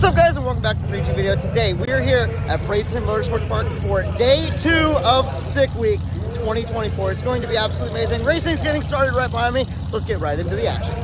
What's up, guys, and welcome back to the 3G video. Today we are here at Bradenton Motorsports Park for day 2 of Sick Week 2024. It's going to be absolutely amazing. Racing's getting started right behind me, so let's get right into the action.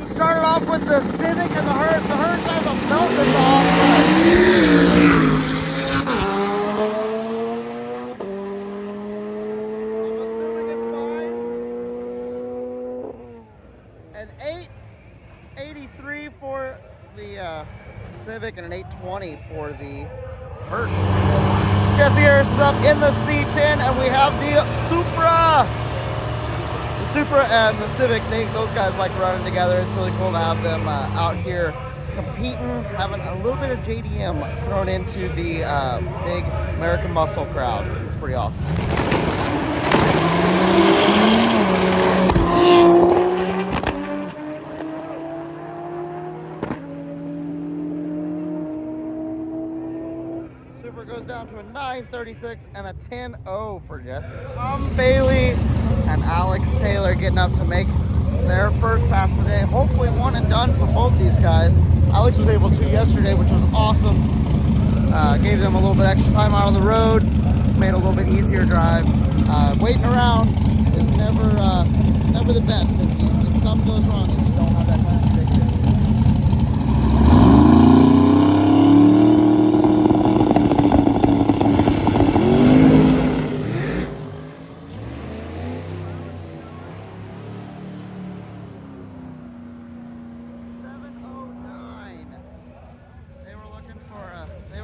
Started off with the Civic and the Hertz. The Hertz has a melted off. I'm assuming it's fine. An 883 for the Civic and an 820 for the Hertz. Jesse Harris is up in the C10, and we have the Supra. Supra and the Civic, those guys like running together. It's really cool to have them out here competing, having a little bit of JDM thrown into the big American Muscle crowd. It's pretty awesome. Supra goes down to a 936 and a 10-0 for Jesse. Bailey and Alex Taylor getting up to make their first pass of the day. Hopefully one and done for both these guys. Alex was able to yesterday, which was awesome. Gave them a little bit extra time out on the road, made it a little bit easier drive. Waiting around is never the best. If something goes wrong and you don't have that time to fix it.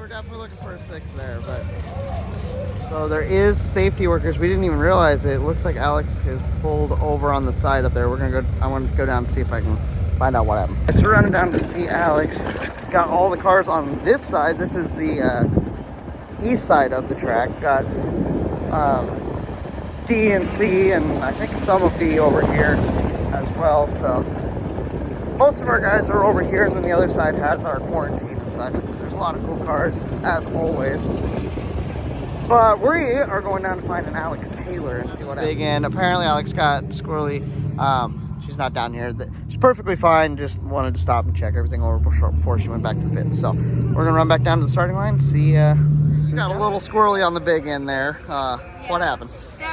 Definitely looking for a 6 there, but so there is safety workers. We didn't even realize it. It looks like Alex is pulled over on the side up there. We're gonna go. I want to go down and see if I can find out what happened. So we're running down to see Alex. Got all the cars on this side. This is the east side of the track. Got D and C, and I think some of D over here as well. So most of our guys are over here, and then the other side has our quarantine inside. There's a lot of cool cars, as always. But we are going down to find an Alex Taylor and see what happens. Big end. Apparently Alex got squirrely. She's not down here. She's perfectly fine. Just wanted to stop and check everything over before she went back to the pits. So we're gonna run back down to the starting line and see. Got a little squirrely on the big end there. What happened? So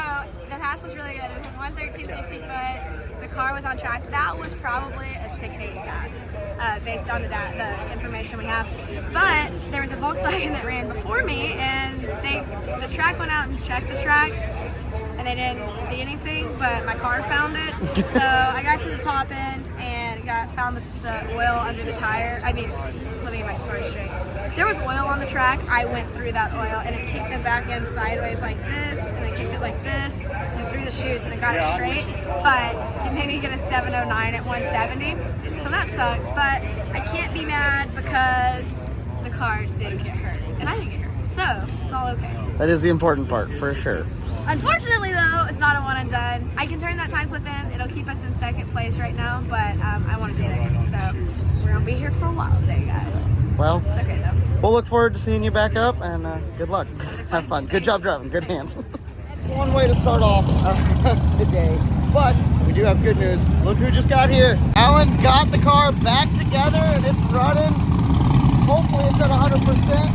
the pass was really good. It was a 113.60 foot. The car was on track. That was probably a 680 pass, based on the information we have. But there was a Volkswagen that ran before me, and the track went out and checked the track, and they didn't see anything, but my car found it. So I got to the top end and found the oil under the tire. I mean, let me get my story straight. There was oil on the track. I went through that oil, and it kicked the back end sideways like this, and then kicked it like this, and through the chutes, and it got it straight. But it made me get a 709 at 170, so that sucks. But I can't be mad because the car didn't get hurt, and I didn't get hurt, so it's all okay. That is the important part, for sure. Unfortunately, though, it's not a one and done. I can turn that time slip in. It'll keep us in second place right now, but I want a 6, so we're gonna be here for a while today, guys. Well, it's okay though. We'll look forward to seeing you back up, and good luck. Have fun. Good job driving. Good hands. One way to start off today, but we do have good news. Look who just got here. Alan got the car back together, and it's running. Hopefully it's at 100%.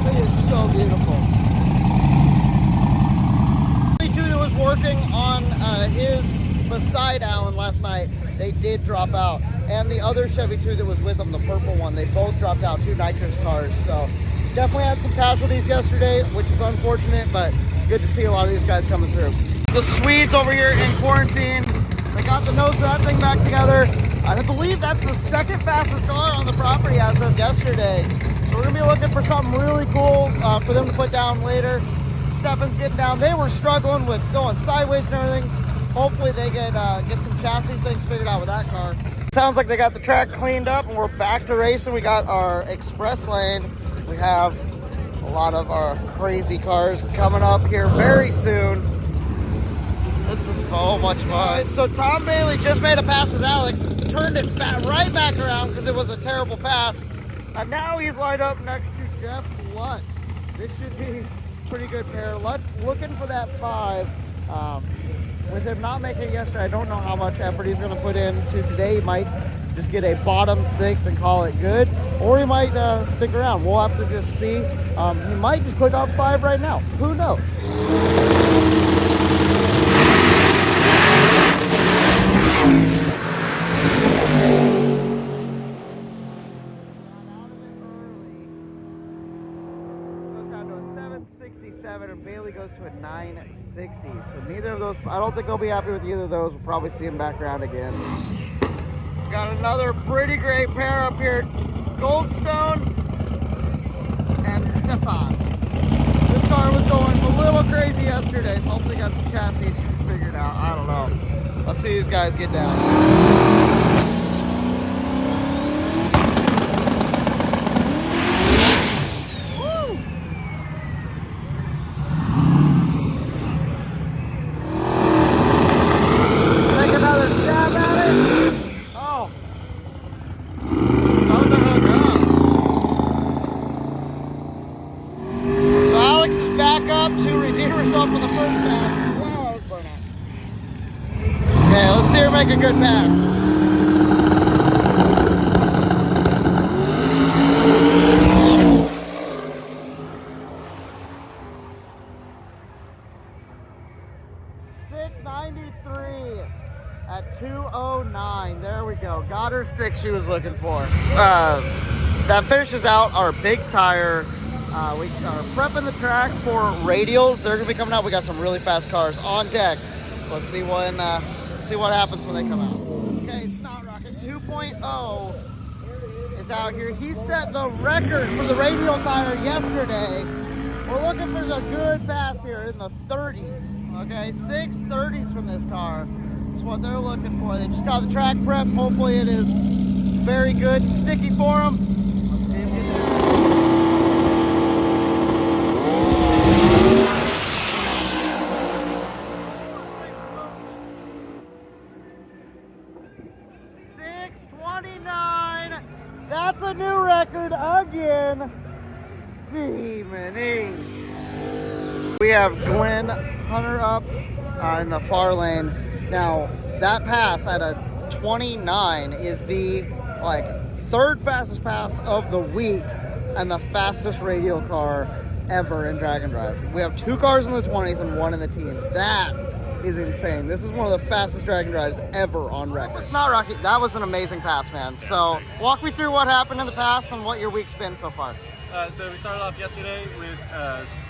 It is so beautiful. That was working on his beside Alan last night. They did drop out, and the other Chevy 2 that was with them, the purple one, they both dropped out. 2 nitrous cars. So definitely had some casualties yesterday, which is unfortunate, but good to see a lot of these guys coming through. The Swedes over here in quarantine, they got the nose of that thing back together. I believe that's the second fastest car on the property as of yesterday. So we're gonna be looking for something really cool for them to put down later. Stefan's getting down. They were struggling with going sideways and everything. hopefully they get some chassis things figured out with that car. Sounds like they got the track cleaned up and we're back to racing. We got our express lane. We have a lot of our crazy cars coming up here very soon. This is so much fun. So Tom Bailey just made a pass with Alex, turned it right back around because it was a terrible pass. And now he's lined up next to Jeff Lutz. This should be a pretty good pair. Lutz looking for that 5. With him not making it yesterday, I don't know how much effort he's going to put into today. He might just get a bottom 6 and call it good, or he might stick around. We'll have to just see. He might just click off 5 right now. Who knows? Goes down to a 767, and Bailey goes to a 960. So neither of those, I don't think they'll be happy with either of those. We'll probably see him back around again. Got another pretty great pair up here, Goldstone and Stefan. This car was going a little crazy yesterday, so hopefully got some chassis issues figured out. I don't know. Let's see these guys get down. Okay, let's see her make a good pass. .693 at 209. There we go. Got her 6 she was looking for. That finishes out our big tire. We are prepping the track for radials. They're gonna be coming out. We got some really fast cars on deck. So let's see what happens when they come out. Okay, Snot Rocket 2.0 is out here. He set the record for the radial tire yesterday. We're looking for a good pass here in the 30s. Okay, 630s from this car. That's what they're looking for. They just got the track prep. Hopefully it is very good and sticky for them. Let's see if we can do it. 629. That's a new record again. Gee-many. We have Glenn Hunter up in the far lane. Now, that pass at a 29 is the third fastest pass of the week and the fastest radial car ever in Drag and Drive. We have 2 cars in the 20s and 1 in the teens. That is insane. This is one of the fastest Drag and Drives ever on record. It's not Rocky. That was an amazing pass, man. So walk me through what happened in the pass and what your week's been so far. So we started off yesterday with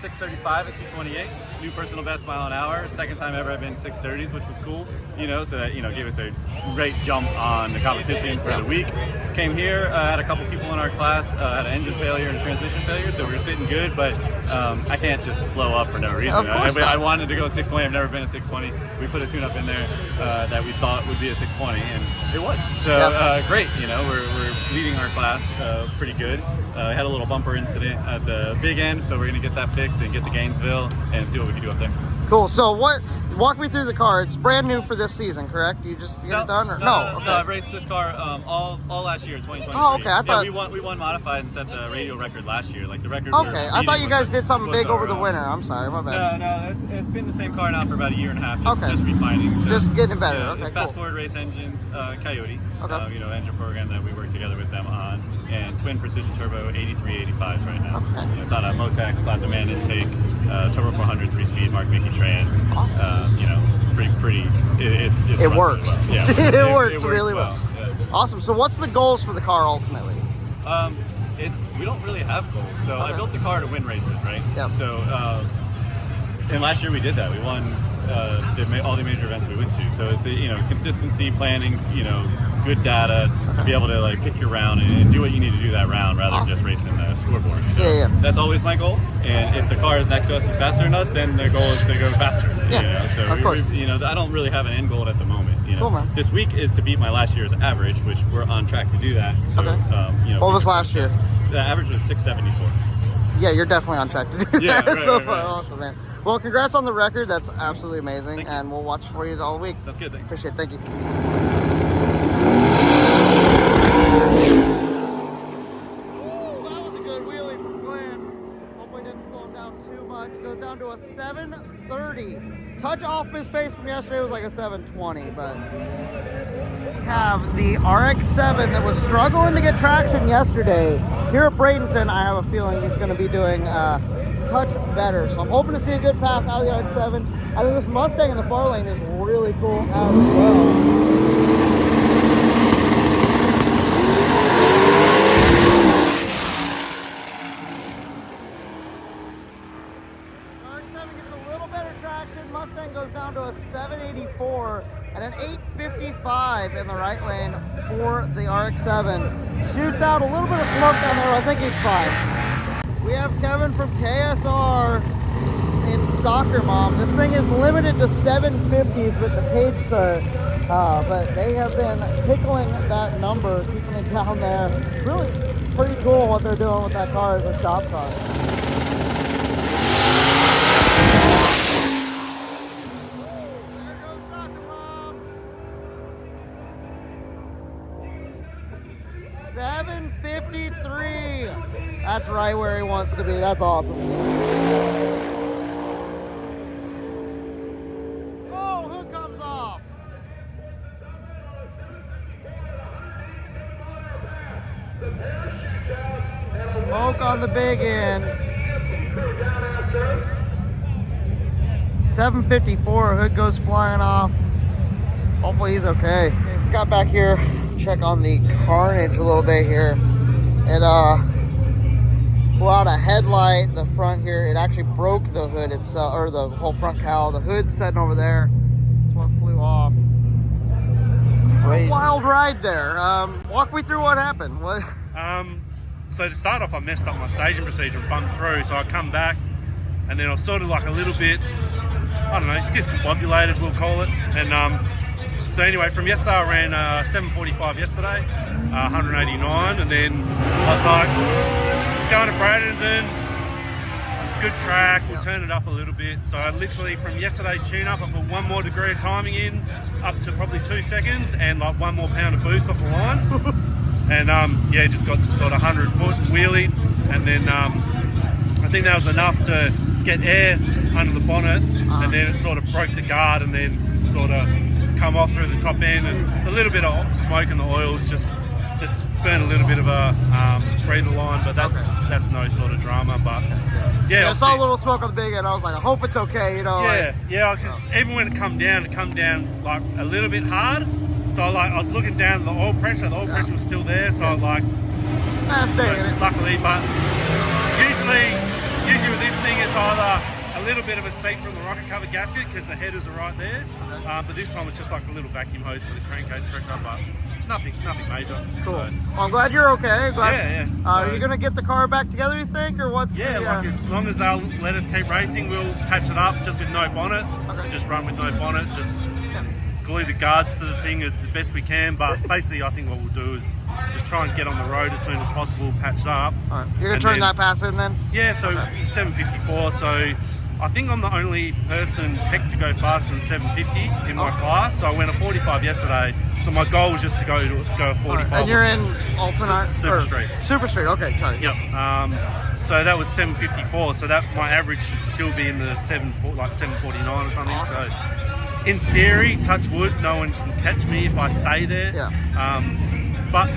6:35 at 2:28, new personal best mile an hour. Second time ever I've been 6:30s, which was cool. So that gave us a great jump on the competition for the week. Came here, had a couple people in our class had an engine failure and transmission failure, so we were sitting good. But I can't just slow up for no reason. I wanted to go 620. I've never been a 620. We put a tune-up in there that we thought would be a 620, and it was. So great. We're leading our class pretty good. Had a little bumper incident at the big end, so we're gonna get that fixed and get to Gainesville and see what we can do up there. Cool. So walk me through the car. It's brand new for this season, correct? You just get it done, or no? Okay. No, I've raced this car all last year, 2023. Oh, okay. I thought we won modified and set the radial record last year. Like the record. Okay, I thought you guys did something big over the winter. I'm sorry, my bad. No, it's been the same car now for about a year and a half. Just refining. So, just getting better. Yeah, okay, it's Fast Forward Race Engines, Coyote. Okay. Engine program that we work together with them on, and twin precision turbo 8385s right now. Okay. It's on a Motec Plaza Man intake, turbo 400 3-speed Mark Mickey trans. Awesome. Pretty. It works. well. Yeah, it works really well. Yeah. Awesome. So what's the goals for the car ultimately? We don't really have goals. So I built the car to win races, right? Yep. So and last year we did that. We won all the major events we went to. So it's consistency, planning, good data to be able to like pick your round and do what you need to do that round rather than just racing the scoreboard. So Yeah. that's always my goal. And if the car is next to us is faster than us, then the goal is to go faster. Yeah, you know? So of course. I don't really have an end goal at the moment. Cool, man. This week is to beat my last year's average, which we're on track to do that. So, Okay. What was last year? The average was 674. Yeah, you're definitely on track to do Yeah, that. right, So right, right. awesome, man. Well, congrats on the record. That's absolutely amazing, and we'll watch for you all week. That's good. Thanks. Appreciate it. Thank you. That was a good wheelie from Glenn. Hopefully didn't slow him down too much. Goes down to a 730. Touch off his pace from yesterday was like a 720, but we have the RX-7 that was struggling to get traction yesterday. Here at Bradenton, I have a feeling he's going to be doing touch better. So I'm hoping to see a good pass out of the RX-7. I think this Mustang in the far lane is really cool as well. Mustang goes down to a 784 and an 855 in the right lane for the RX-7. Shoots out a little bit of smoke down there. I think he's fine. We have Kevin from KSR in Soccer Mom. This thing is limited to 750s with the cage cert, but they have been tickling that number, keeping it down there. Really pretty cool what they're doing with that car as a shop car. 753. That's right where he wants to be. That's awesome. Oh, hood comes off. Smoke on the big end. 754. Hood goes flying off. Hopefully he's okay. Okay, Scott back here. Check on the carnage a little bit here. It blew out a headlight, the front here. It actually broke the hood itself, or the whole front cowl. The hood's sitting over there. This one flew off. Crazy. Wild ride there. Walk me through what happened. What? So to start off, I messed up my staging procedure and bumped through. So I come back, and then I was sort of like a little bit, I don't know, discombobulated, we'll call it. And so anyway, from yesterday I ran 745 yesterday, 189, and then I was like, going to Bradenton, good track, we'll turn it up a little bit. So I literally, from yesterday's tune-up, I put 1 more degree of timing in, up to probably 2 seconds, and like 1 more pound of boost off the line. And yeah, just got to sort of 100 foot wheelie, and then I think that was enough to get air under the bonnet, and then it sort of broke the guard, and then sort of come off through the top end, and a little bit of smoke in the oils just burn a little bit of a breather line, but that's no sort of drama. But yeah, I saw a little smoke on the big end. I was like, I hope it's okay, you know. Yeah. Just even when it come down like a little bit hard. So I was looking down at the oil pressure. The oil pressure was still there, so like, stay in it. luckily. But usually with this thing, it's either a little bit of a seep from the rocket cover gasket because the headers are right there. But this time it's just like a little vacuum hose for the crankcase pressure, but nothing major. Cool. So, Well, I'm glad you're okay. Yeah. Are you gonna get the car back together, you think, or what's? Yeah, like as long as they'll let us keep racing, we'll patch it up just with no bonnet. Just run with no bonnet. Just glue the guards to the thing as the best we can. But basically, I think what we'll do is just try and get on the road as soon as possible, patch it up. All right. You're gonna turn that pass in then? Yeah. So 754. So I think I'm the only person tech to go faster than 750 in my class. So I went a 45 yesterday. So my goal was just to go a 45. Right. And you're in alternate Super Street. Super Street. Okay, sorry. Yep. So that was 754. So that my average should still be in the 749 or something. Awesome. So in theory, touch wood, no one can catch me if I stay there. Yeah. But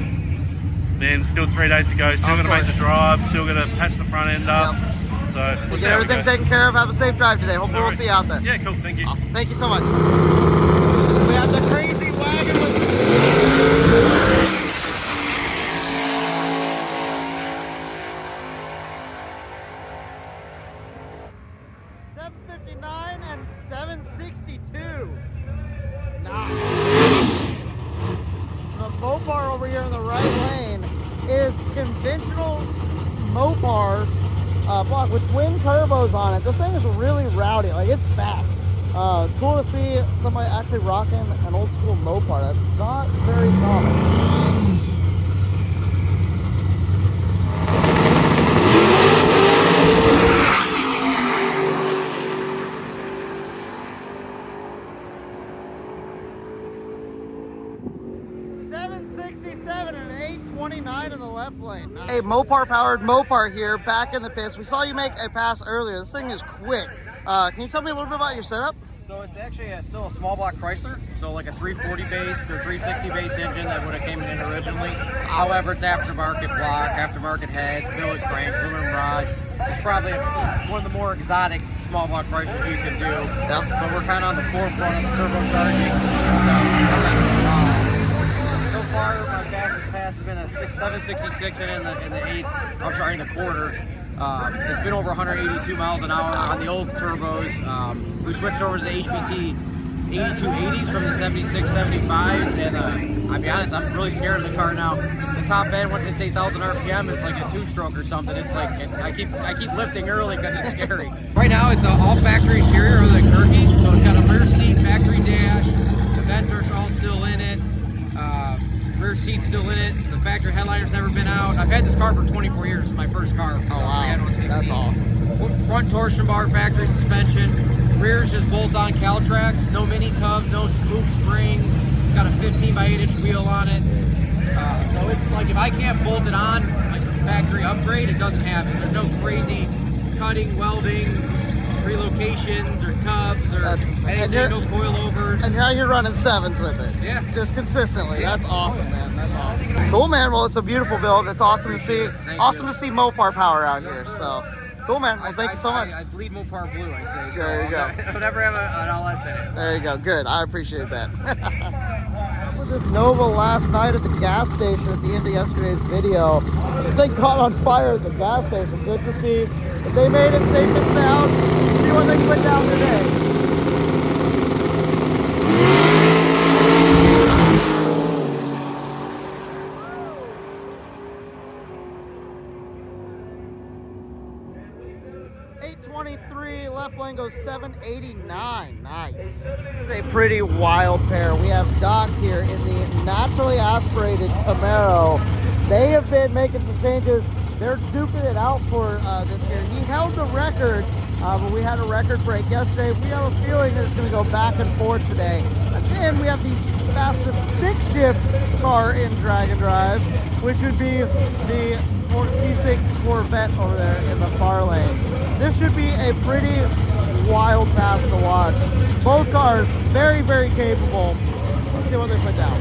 man, still 3 days to go. Still got to make the drive. Still got to patch the front end up. Yep. So We'll get everything taken care of. Have a safe drive today. Hopefully we'll see you out there. Yeah, cool. Thank you. Awesome. Thank you so much. We have the crazy wagon with 759 and 762. Nice. Mopar over here in the right lane is conventional Mopar block with twin turbos on it. This thing is really rowdy. Like, it's fast. Cool to see somebody actually rocking an old school Mopar. That's not very common. 767 and an 829 in the left lane. Nice. Hey, Mopar powered Mopar here, back in the pits. We saw you make a pass earlier. This thing is quick. Can you tell me a little bit about your setup? So it's actually still a small block Chrysler, so like a 340 based or 360 base engine that would have came in originally. However, it's aftermarket block, aftermarket heads, billet crank, aluminum rods. It's probably one of the more exotic small block Chryslers you can do. Yep. But we're kind of on the forefront of the turbocharging stuff. So far, my fastest pass has been a 766 and in the quarter. It's been over 182 miles an hour on the old turbos. We switched over to the HPT 8280s from the 76 75s, and I'll be honest, I'm really scared of the car now. The top end, once it's 8,000 RPM, it's like a two-stroke or something. It's like I keep lifting early because it's scary. Right now, it's an all-factory interior other than Kirky's, so it's got a rear seat, factory dash. The vents are all still in it. Rear seat's still in it. The factory headliner's never been out. I've had this car for 24 years. It's my first car. Oh wow, that's awesome. Front torsion bar, factory suspension. Rear's just bolt-on Caltrax. No mini tubs, no smooth springs. It's got a 15 by 8 inch wheel on it. So it's like if I can't bolt it on, like a factory upgrade, it doesn't have it. There's no crazy cutting, welding, relocations or tubs or anything, no coilovers. And now you're running sevens with it. Yeah. Just consistently. Yeah. That's awesome, man. That's awesome. Cool, man. Well, it's a beautiful build. It's awesome to see. Awesome to see Mopar power out here. So, cool, man. Well, thank you so much. I bleed Mopar blue, I say. So there you go. I'll never have an LS in it. There you go. Good. I appreciate that. With this Nova last night at the gas station at the end of yesterday's video, they caught on fire at the gas station. Good to see that they made it safe and sound. See what they put down today. Left lane goes 789. Nice. This is a pretty wild pair. We have Doc here in the naturally aspirated Camaro. They have been making some changes. They're duking it out for this year. He held the record, but we had a record break yesterday. We have a feeling that it's going to go back and forth today. And then we have the fastest stick shift car in Drag and Drive, which would be the C6 Corvette over there in the far lane. This should be a pretty wild pass to watch. Both cars very, very capable. Let's see what they put down.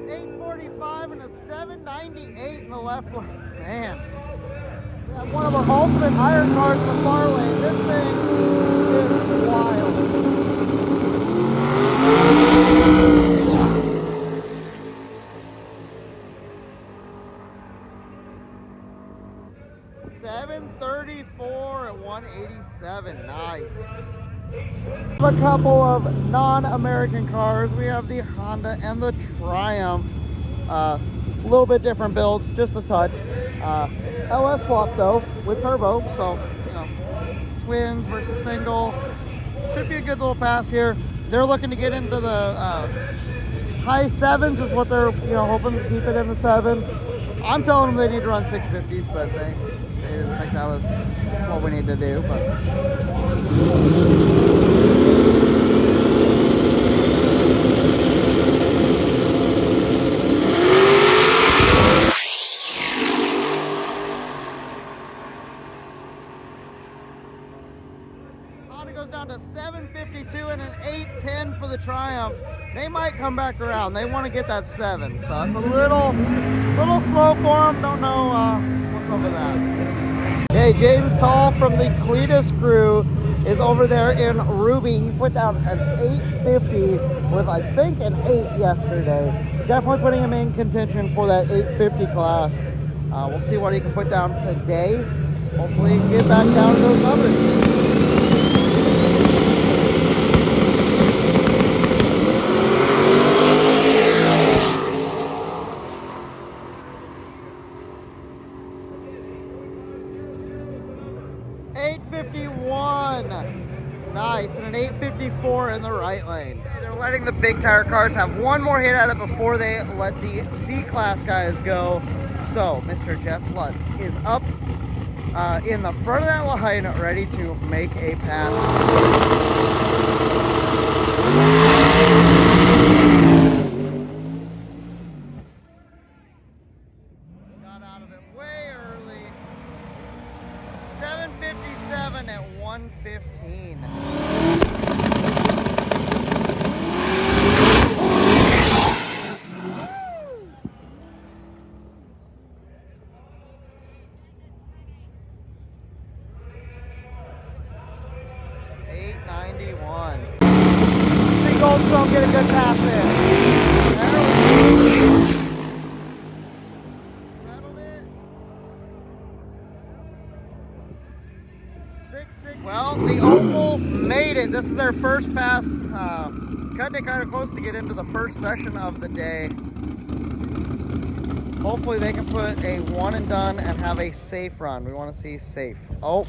.845 and a 798 in the left lane. Man. We have one of our ultimate iron cars in the far lane. This thing is wild. .734 and 187. Nice. A couple of non-American cars. We have the Honda and the Triumph. A little bit different builds, just a touch. LS swap though with turbo, so you know, twins versus single. Should be a good little pass here. They're looking to get into the high sevens, is what they're hoping to keep it in the sevens. I'm telling them they need to run 650s, but they didn't think that was what we need to do. Goes down to 752 and an 810 for the Triumph. They might come back around. They want to get that 7, so it's a little slow for them. Don't know what's up with that. Okay, James Tall from the Cletus crew is over there in Ruby. He put down an 850 with I think an 8 yesterday. Definitely putting him in contention for that 850 class. We'll see what he can put down today. Hopefully he can get back down to those numbers. 851. Nice, and an 854 in the right lane. Okay, they're letting the big tire cars have one more hit at it before they let the C-Class guys go. So, Mr. Jeff Lutz is up in the front of that line, ready to make a pass. Got out of it way early. 757 at 115. Big old don't get a good pass in. Rattled it. 6-6. Well, the Opal made it. This is their first pass. Cutting it kind of close to get into the first session of the day. Hopefully they can put a one and done and have a safe run. We want to see safe. Oh.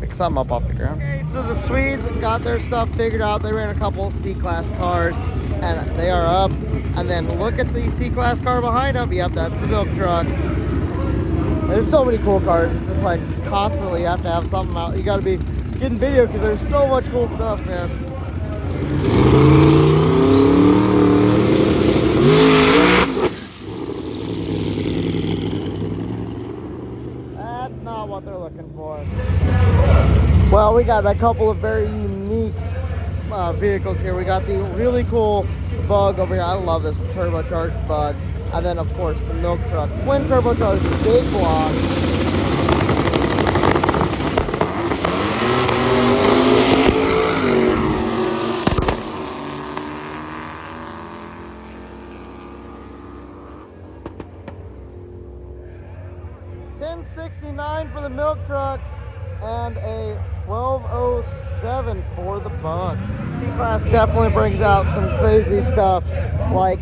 Pick something up off the ground. Okay, so the Swedes got their stuff figured out. They ran a couple C-Class cars and they are up. And then look at the C-Class car behind them. Yep, that's the milk truck. There's so many cool cars. It's just like constantly you have to have something out. You got to be getting video because there's so much cool stuff, man. That's not what they're looking for. Well, we got a couple of very unique vehicles here. We got the really cool Bug over here. I love this turbocharged Bug. And then, of course, the milk truck. Twin turbocharged big block. $10.69 for the milk truck and a $12.07 for the Bug. C-Class definitely brings out some crazy stuff like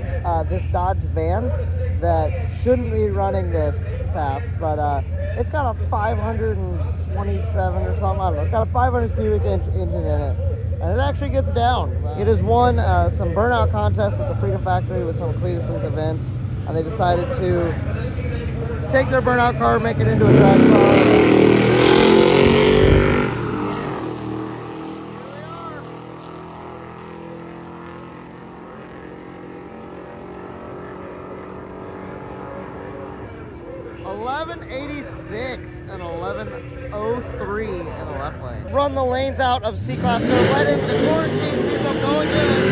this Dodge van that shouldn't be running this fast, but it's got a 527 or something, I don't know. It's got a 500 cubic inch engine in it, and it actually gets down. It has won some burnout contests at the Freedom Factory with some of Cletus's events, and they decided to take their burnout car, make it into a drag car. 1186 and 1103 in the left lane. Run the lanes out of C-Class. They're letting the quarantine people go again.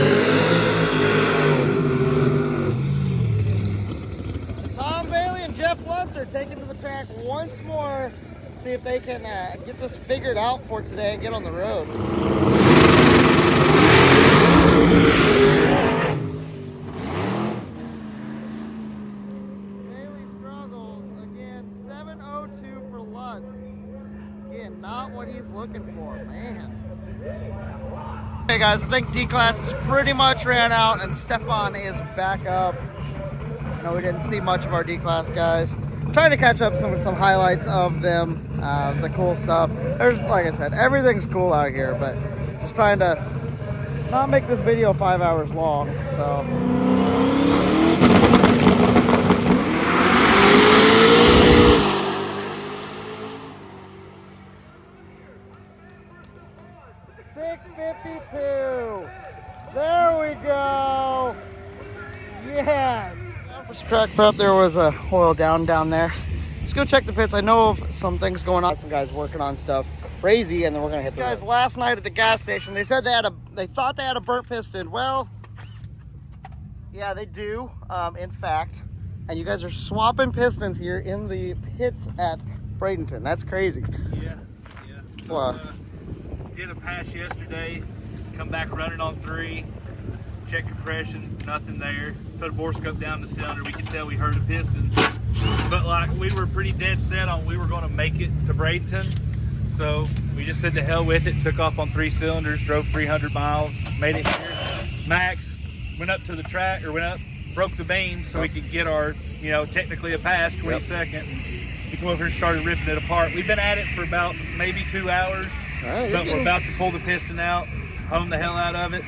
So Tom Bailey and Jeff Lutz are taking to the track once more. See if they can get this figured out for today and get on the road. Not what he's looking for, man. Hey guys, I think D-Class is pretty much ran out and Stefan is back up. I know we didn't see much of our D-Class guys. Trying to catch up with some highlights of them, the cool stuff. There's, like I said, everything's cool out here, but just trying to not make this video 5 hours long, so. There we go. Yes. For some track prep, there was a oil down there. Let's go check the pits. I know of some things going on. Some guys working on stuff crazy, and then we're gonna hit the guys last night at the gas station. They said they thought they had a burnt piston. Well, yeah, they do. In fact, and you guys are swapping pistons here in the pits at Bradenton. That's crazy. Yeah. So, did a pass yesterday. Come back running on 3. check compression, nothing there. Put a borescope down the cylinder, we could tell we heard a piston. But like, we were pretty dead set on we were gonna make it to Bradenton. So we just said to hell with it, took off on 3 cylinders, drove 300 miles, made it here. Max went up to the track, or went up, broke the beam so we could get our, you know, technically a pass, 22nd. We come over here and started ripping it apart. We've been at it for about maybe 2 hours, but we're about to pull the piston out, hone the hell out of it,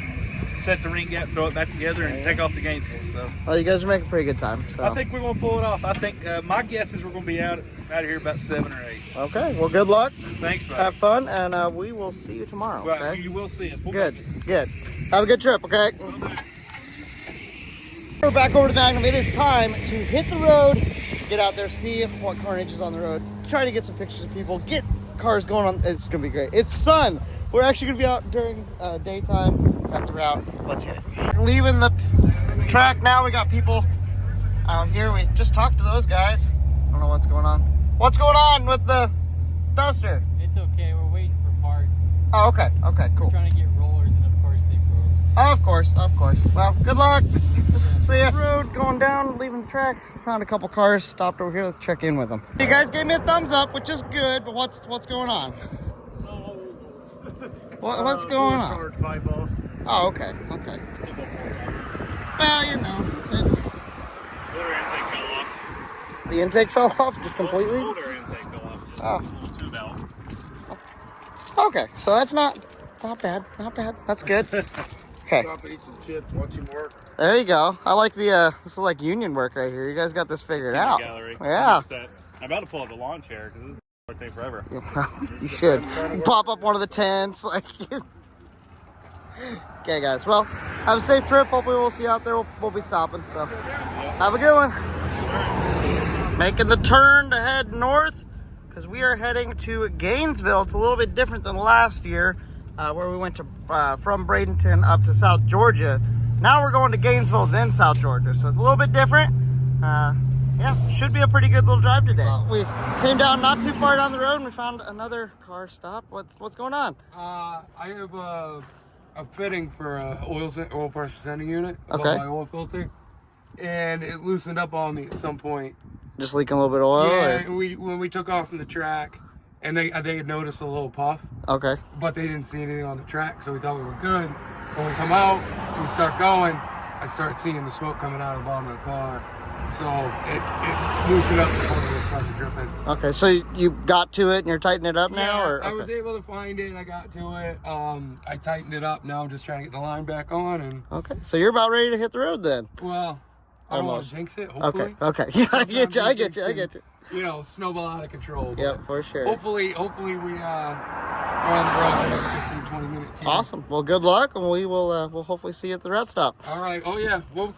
set the ring gap, throw it back together, and take off to Gainesville. So, well, you guys are making pretty good time. So I think we're gonna pull it off. I think my guess is we're gonna be out of here about 7 or 8. Okay, well, good luck. Thanks, bud. Have fun, and we will see you tomorrow. Well, Okay? you will see us. Good. Have a good trip. Okay. We're back over to Magnum. It is time to hit the road, get out there, see what carnage is on the road, try to get some pictures of people, get cars going on. It's gonna be great. It's sun. We're actually gonna be out during daytime at the route. Let's hit it. Leaving the track now. We got people out here. We just talked to those guys. I don't know what's going on. What's going on with the Duster? It's okay. We're waiting for parts. Oh, okay. Okay, cool. We're trying to get rollers, and of course they broke. Of course. Well, good luck. See ya. Road going down, leaving the track. Found a couple cars, stopped over here. Let's check in with them. You guys gave me a thumbs up, which is good, but what's going on? What's going on? Charge pipe off. Oh, okay. Well, you know, Water intake fell off. the intake fell off just completely. Water intake fell off. Just Oh. a little tube out. Okay, so that's not bad. That's good. Okay. Stop and eat some chips, watch him work. There you go. I like the this is like union work right here. You guys got this figured out. Gallery. Yeah. 100%. I'm about to pull up the lawn chair because this is going to take forever. You should pop up one of the tents. Like, okay, guys. Well, have a safe trip. Hopefully, we'll see you out there. We'll be stopping. So, have a good one. Making the turn to head north because we are heading to Gainesville. It's a little bit different than last year, where we went to from Bradenton up to South Georgia. Now we're going to Gainesville, then South Georgia. So it's a little bit different. Yeah, should be a pretty good little drive today. So we came down not too far down the road and we found another car stop. What's going on? I have a fitting for a oil pressure sending unit above Okay. my oil filter, and it loosened up on me at some point. Just leaking a little bit of oil? Yeah, Or? and when we took off from the track, and they had noticed a little puff, Okay. but they didn't see anything on the track, so we thought we were good. When we come out, we start going, I start seeing the smoke coming out of the bottom of the car. So it loosened up before we started dripping. Okay, so you got to it and you're tightening it up now? Or? I was able to find it and I got to it. I tightened it up. Now I'm just trying to get the line back on. And Okay, so you're about ready to hit the road then? well, I don't want Almost. to jinx it, hopefully. Okay. Yeah, I get you. Sometimes I it get you. You know, snowball out of control. but Yep, for sure. Hopefully we are on the road for the next 15, 20 minutes here. Awesome. Well, good luck, and we will we'll hopefully see you at the route stop. All right. Oh yeah, we'll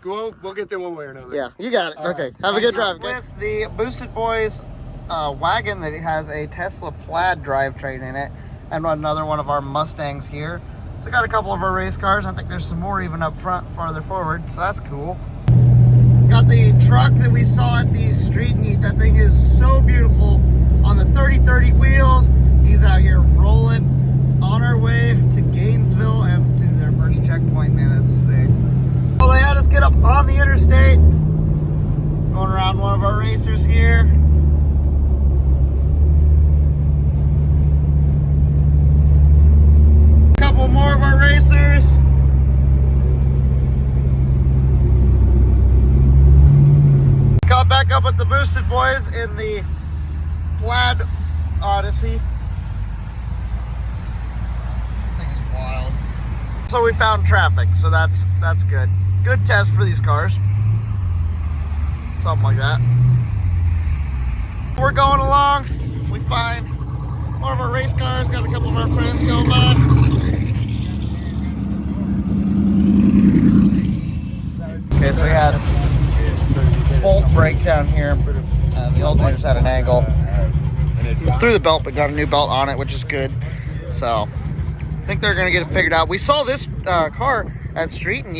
get there one way or another. Yeah, you got it. All Okay, right. have a good Thank drive. you. With the Boosted Boys wagon that has a Tesla Plaid drivetrain in it, and another one of our Mustangs here. So we got a couple of our race cars. I think there's some more even up front, farther forward. So that's cool. Got the truck that we saw at the street meet. That thing is so beautiful on the 30/30 wheels. He's out here rolling on our way to Gainesville and to their first checkpoint. Man, that's sick. Well, they had us get up on the interstate, going around one of our racers here. A couple more of our racers. Caught back up with the Boosted Boys in the Plaid Odyssey. Thing is wild. So we found traffic, so that's good. Good test for these cars. Something like that. We're going along. We find one of our race cars. Got a couple of our friends going by. Okay, so we had bolt breakdown here. The alternator's at an angle. Threw the belt, but got a new belt on it, which is good. So I think they're gonna get it figured out. We saw this car at Street, and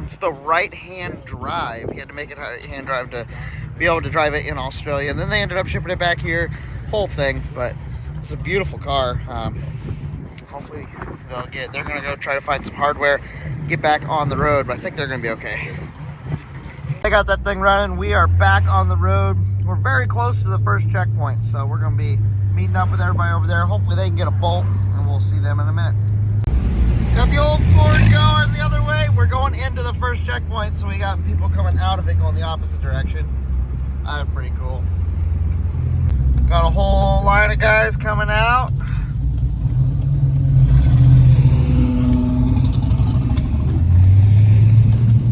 it's the right-hand drive. You had to make it right-hand drive to be able to drive it in Australia, and then they ended up shipping it back here. Whole thing, but it's a beautiful car. Hopefully they're gonna go try to find some hardware, get back on the road, but I think they're gonna be okay. I got that thing running. We are back on the road. We're very close to the first checkpoint, so we're gonna be meeting up with everybody over there. Hopefully they can get a bolt, and we'll see them in a minute. Got the old Ford going the other way. We're going into the first checkpoint, so we got people coming out of it going the opposite direction. That's pretty cool. Got a whole line of guys coming out.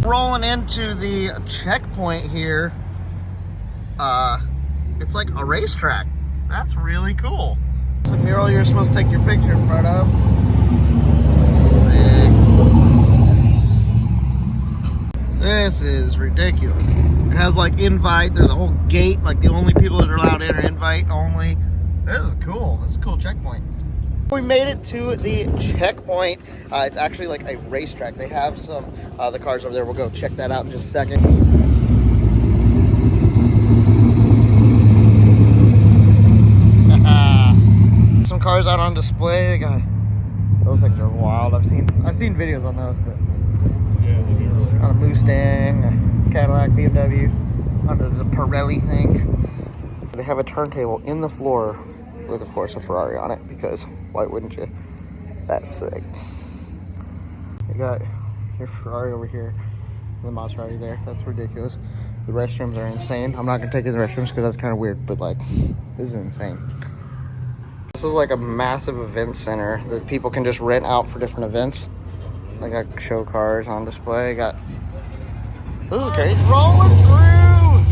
Rolling into the checkpoint here. It's like a racetrack. That's really cool. It's a mural you're supposed to take your picture in front of. This is ridiculous. It has like invite. There's a whole gate. Like the only people that are allowed in are invite only. This is cool. This is a cool checkpoint. We made it to the checkpoint. It's actually like a racetrack. They have some the cars over there. We'll go check that out in just a second. Some cars out on display. They got those things are wild. I've seen videos on those, but got a Mustang, a Cadillac, BMW, under the Pirelli thing. They have a turntable in the floor with, of course, a Ferrari on it, because why wouldn't you? That's sick. You got your Ferrari over here, and the Maserati there. That's ridiculous. The restrooms are insane. I'm not gonna take you to the restrooms because that's kind of weird, but like, this is insane. This is like a massive event center that people can just rent out for different events. They got show cars on display. This is crazy. Rolling through.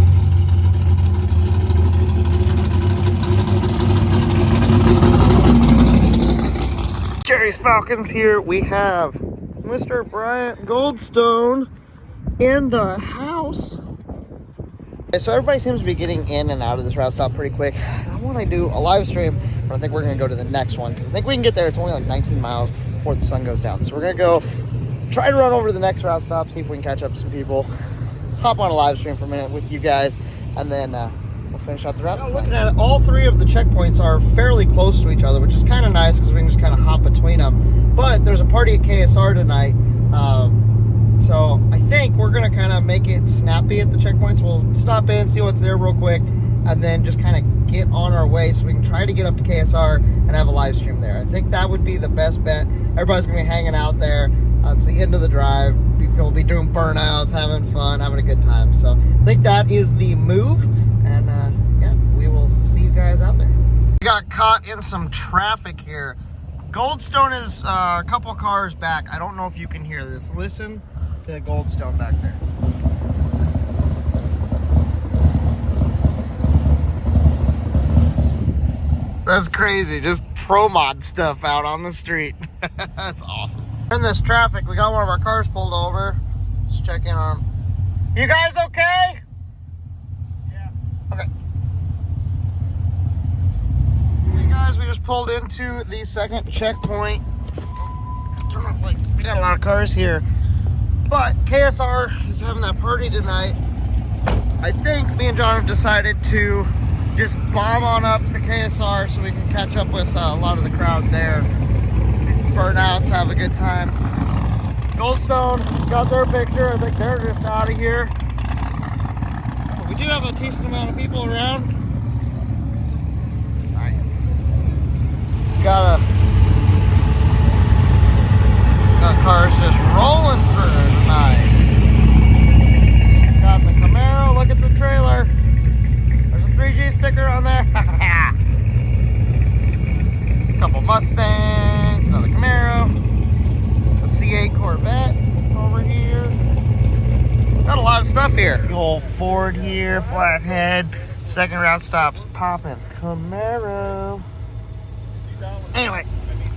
Jerry's Falcons here. We have Mr. Bryant Goldstone in the house. Okay, so everybody seems to be getting in and out of this route stop pretty quick. I want to do a live stream, but I think we're going to go to the next one because I think we can get there. It's only like 19 miles before the sun goes down. So we're going to go try to run over to the next route stop, see if we can catch up with some people, hop on a live stream for a minute with you guys, and then we'll finish out the route. Looking at it, all three of the checkpoints are fairly close to each other, which is kind of nice because we can just kind of hop between them. But there's a party at KSR tonight, so I think we're going to kind of make it snappy at the checkpoints. We'll stop in, see what's there real quick, and then just kind of get on our way so we can try to get up to KSR and have a live stream there. I think that would be the best bet. Everybody's going to be hanging out there. It's the end of the drive. People will be doing burnouts, having fun, having a good time. So I think that is the move. And yeah, we will see you guys out there. We got caught in some traffic here. Goldstone is a couple cars back. I don't know if you can hear this. Listen to Goldstone back there. That's crazy. Just pro mod stuff out on the street. That's awesome. In this traffic, we got one of our cars pulled over. Let's check in on them. You guys okay? Yeah. Okay. Hey guys, we just pulled into the second checkpoint. Turn off lights. We got a lot of cars here. But KSR is having that party tonight. I think me and John have decided to just bomb on up to KSR so we can catch up with a lot of the crowd there. See some burnouts, have a good time. Goldstone got their picture. I think they're just out of here. But we do have a decent amount of people around. Nice. Got cars just rolling through tonight. Got the Camaro. Look at the trailer. There's a 3G sticker on there. Couple Mustangs, another Camaro, a C8 Corvette over here. Got a lot of stuff here. Big old Ford here, flathead. Second route stops popping. Camaro. Anyway,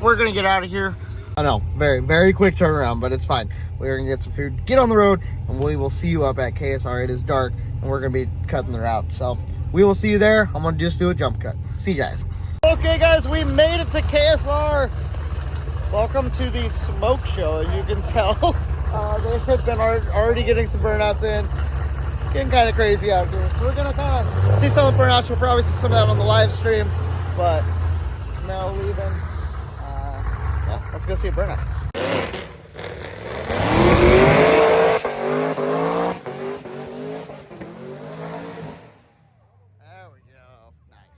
we're gonna get out of here. I know, very, very quick turnaround, but it's fine. We're gonna get some food, get on the road, and we will see you up at KSR. It is dark, and we're gonna be cutting the route. So we will see you there. I'm gonna just do a jump cut. See you guys. Okay guys, we made it to KSR. Welcome to the smoke show, as you can tell. They have been already getting some burnouts in. Getting kind of crazy out here. So we're gonna kind of see some of the burnouts. We'll probably see some of that on the live stream. But now leaving. Yeah, let's go see a burnout. There we go. Nice.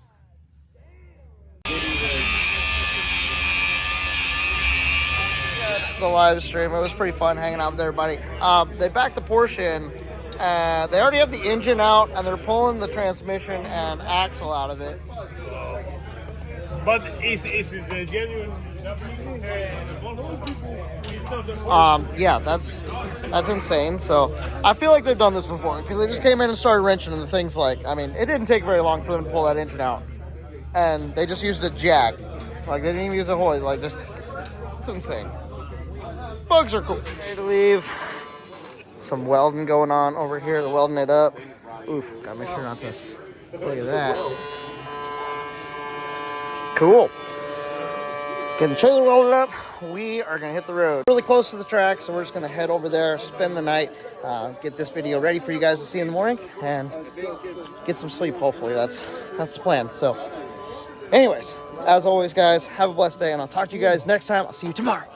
The live stream, it was pretty fun hanging out with everybody. They backed the Porsche in. They already have the engine out, and they're pulling the transmission and axle out of it. But is it the genuine? Yeah, that's insane. So I feel like they've done this before because they just came in and started wrenching, and the thing's like, I mean, it didn't take very long for them to pull that engine out, and they just used a jack. Like they didn't even use a hoist. Like just, it's insane. Bugs are cool. Ready to leave. Some welding going on over here. They're welding it up. Oof, gotta make sure not to look at that. Cool. Getting the trailer welded up. We are gonna hit the road. Really close to the track, so we're just gonna head over there, spend the night, get this video ready for you guys to see in the morning, and get some sleep. Hopefully, that's the plan. So, anyways, as always, guys, have a blessed day, and I'll talk to you guys next time. I'll see you tomorrow.